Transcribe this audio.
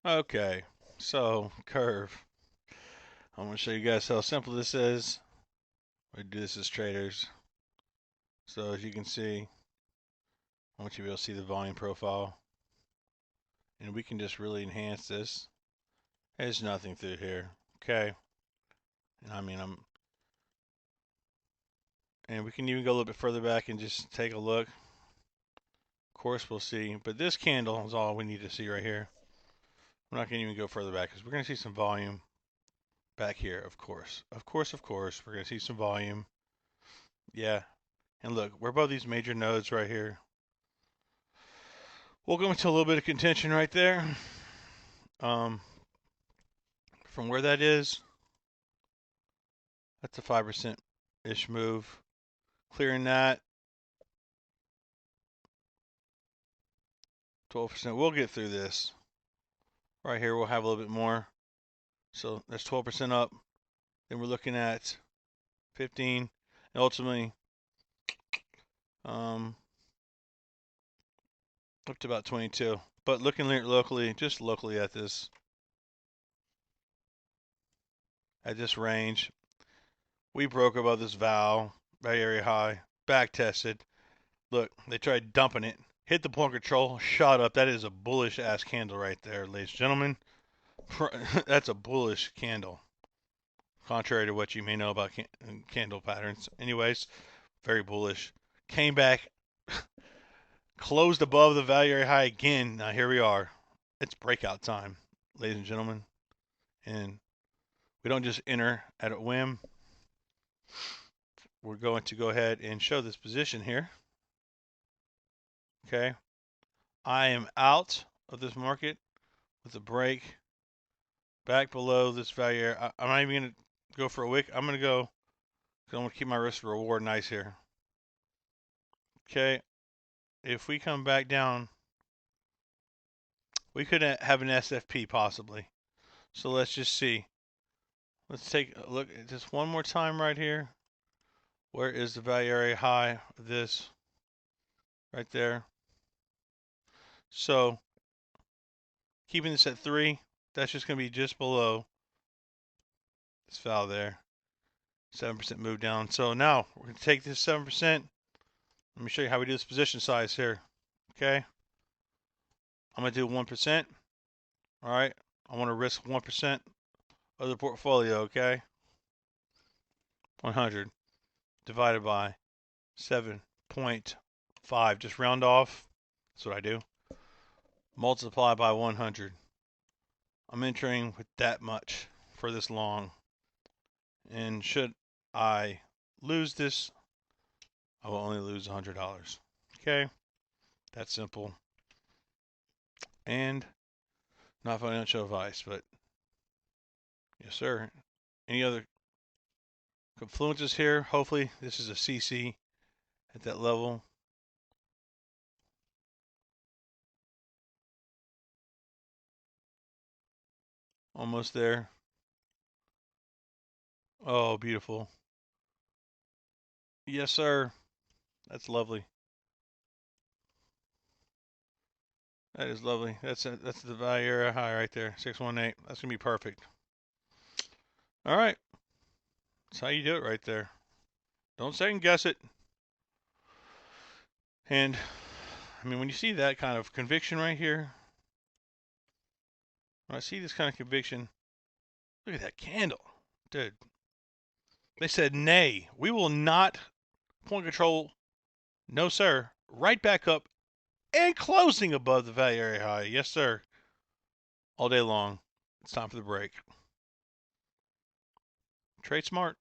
Okay, so curve. I'm going to show you guys how simple this is. We do this as traders. So as you can see, I want you to be able to see the volume profile. And we can just really enhance this. There's nothing through here. Okay. And and we can even go a little bit further back and just take a look. Of course, we'll see. But this candle is all we need to see right here. I'm not going to even go further back because we're going to see some volume back here, of course. Of course. We're going to see some volume. Yeah. And look, we're above these major nodes right here. We'll go into a little bit of contention right there. From where that is, that's a 5%-ish move. Clearing that, 12%. We'll get through this. Right here, we'll have a little bit more. So that's 12% up. Then we're looking at 15, and ultimately up to about 22. But looking locally, just locally at this range, we broke above this value area high, back tested. Look, they tried dumping it, hit the point control, shot up. That is a bullish ass candle right there, ladies and gentlemen. That's a bullish candle, contrary to what you may know about candle patterns. Anyways, very bullish. Came back, closed above the value area high again. Now here we are. It's breakout time, ladies and gentlemen. And we don't just enter at a whim. We're going to go ahead and show this position here. Okay. I am out of this market with a break back below this value area. I'm not even going to go for a wick. I'm going to go because I'm going to keep my risk reward nice here. Okay. If we come back down, we could have an SFP possibly. So let's just see. Let's take a look at this one more time right here. Where is the value area high of this? Right there. So keeping this at 3, that's just going to be just below this value there. 7% move down. So now we're going to take this 7%. Let me show you how we do this position size here. Okay. I'm going to do 1%. All right. I want to risk 1% of the portfolio. Okay. 100 divided by 7.5. Just round off. That's what I do. Multiply by 100. I'm entering with that much for this long. And should I lose this, I will only lose $100. Okay. That's simple. And not financial advice, but yes, sir. Any other confluences here? Hopefully, this is a CC at that level. Almost there. Oh, beautiful. Yes, sir. That's lovely. That is lovely. That's the value area high right there, 618. That's gonna be perfect. All right. That's how you do it right there. Don't second guess it. And I mean, when you see that kind of conviction right here, when I see this kind of conviction, look at that candle, dude. They said, nay, we will not point control. No, sir. Right back up and closing above the value area high. Yes, sir. All day long. It's time for the break. Trade smart.